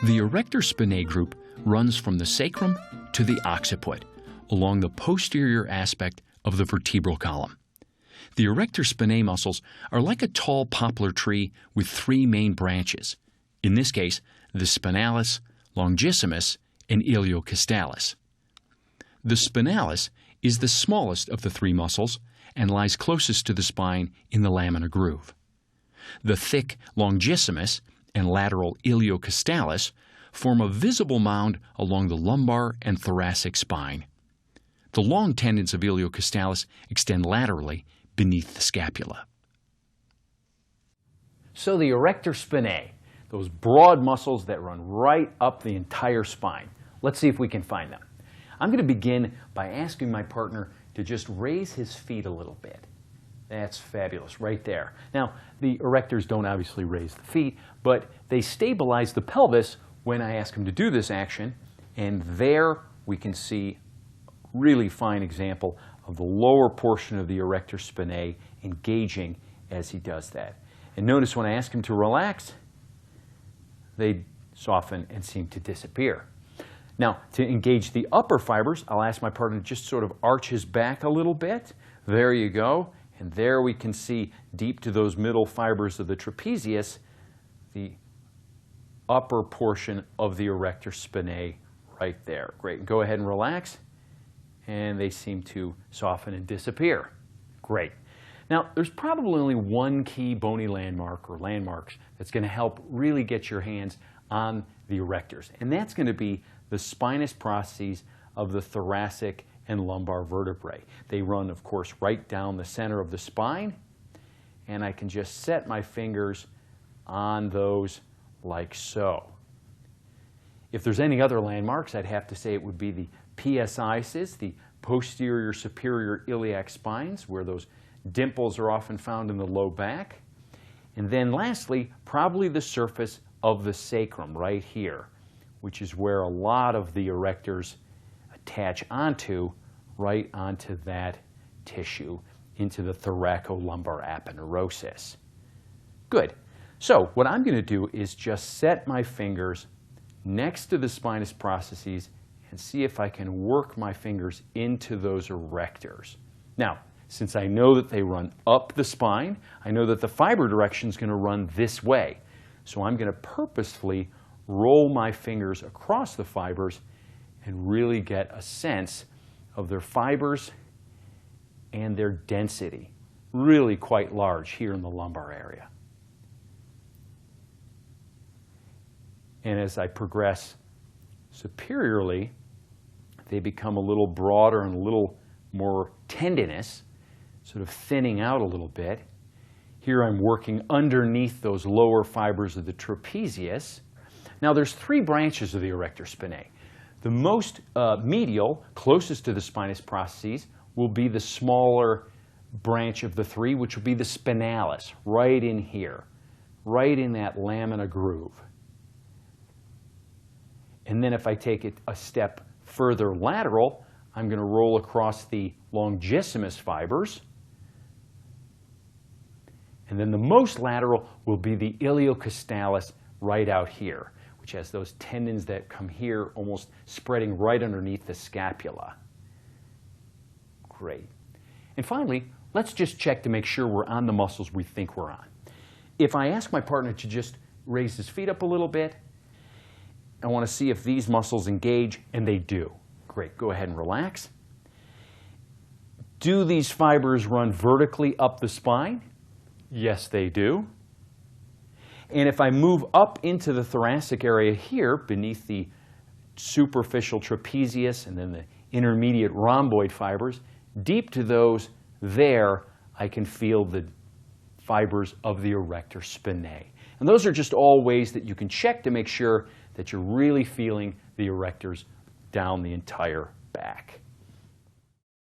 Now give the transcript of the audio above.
The Erector Spinae group runs from the sacrum to the occiput, along the posterior aspect of the vertebral column. The Erector Spinae muscles are like a tall poplar tree with three main branches, in this case, the spinalis, longissimus, and iliocostalis. The spinalis is the smallest of the three muscles and lies closest to the spine in the lamina groove. The thick longissimus and lateral iliocostalis form a visible mound along the lumbar and thoracic spine. The long tendons of iliocostalis extend laterally beneath the scapula. So the Erector Spinae, those broad muscles that run right up the entire spine. Let's see if we can find them. I'm going to begin by asking my partner to just raise his feet a little bit. That's fabulous, right there. Now, the erectors don't obviously raise the feet, but they stabilize the pelvis when I ask him to do this action, and there we can see a really fine example of the lower portion of the Erector Spinae engaging as he does that. And notice when I ask him to relax, they soften and seem to disappear. Now, to engage the upper fibers, I'll ask my partner to just sort of arch his back a little bit. There you go. And there we can see deep to those middle fibers of the trapezius, the upper portion of the Erector Spinae right there. Great. Go ahead and relax. And they seem to soften and disappear. Great. Now, there's probably only one key bony landmark or landmarks that's going to help really get your hands on the erectors. And that's going to be the spinous processes of the thoracic and lumbar vertebrae. They run, of course, right down the center of the spine, and I can just set my fingers on those like so. If there's any other landmarks, I'd have to say it would be the PSIs, the posterior superior iliac spines, where those dimples are often found in the low back. And then lastly, probably the surface of the sacrum right here, which is where a lot of the erectors attach onto, right onto that tissue, into the thoracolumbar aponeurosis. Good. So what I'm going to do is just set my fingers next to the spinous processes and see if I can work my fingers into those erectors. Now, since I know that they run up the spine, I know that the fiber direction is going to run this way. So I'm going to purposefully roll my fingers across the fibers and really get a sense of their fibers and their density. Really quite large here in the lumbar area. And as I progress superiorly, they become a little broader and a little more tendinous, sort of thinning out a little bit. Here I'm working underneath those lower fibers of the trapezius. Now there's three branches of the Erector Spinae. The most medial, closest to the spinous processes, will be the smaller branch of the three, which will be the spinalis, right in here, right in that lamina groove. And then if I take it a step further lateral, I'm going to roll across the longissimus fibers. And then the most lateral will be the iliocostalis right out here, which has those tendons that come here almost spreading right underneath the scapula. Great. And finally, let's just check to make sure we're on the muscles we think we're on. If I ask my partner to just raise his feet up a little bit, I want to see if these muscles engage, and they do. Great. Go ahead and relax. Do these fibers run vertically up the spine? Yes, they do. And if I move up into the thoracic area here, beneath the superficial trapezius and then the intermediate rhomboid fibers, deep to those there, I can feel the fibers of the Erector Spinae. And those are just all ways that you can check to make sure that you're really feeling the erectors down the entire back.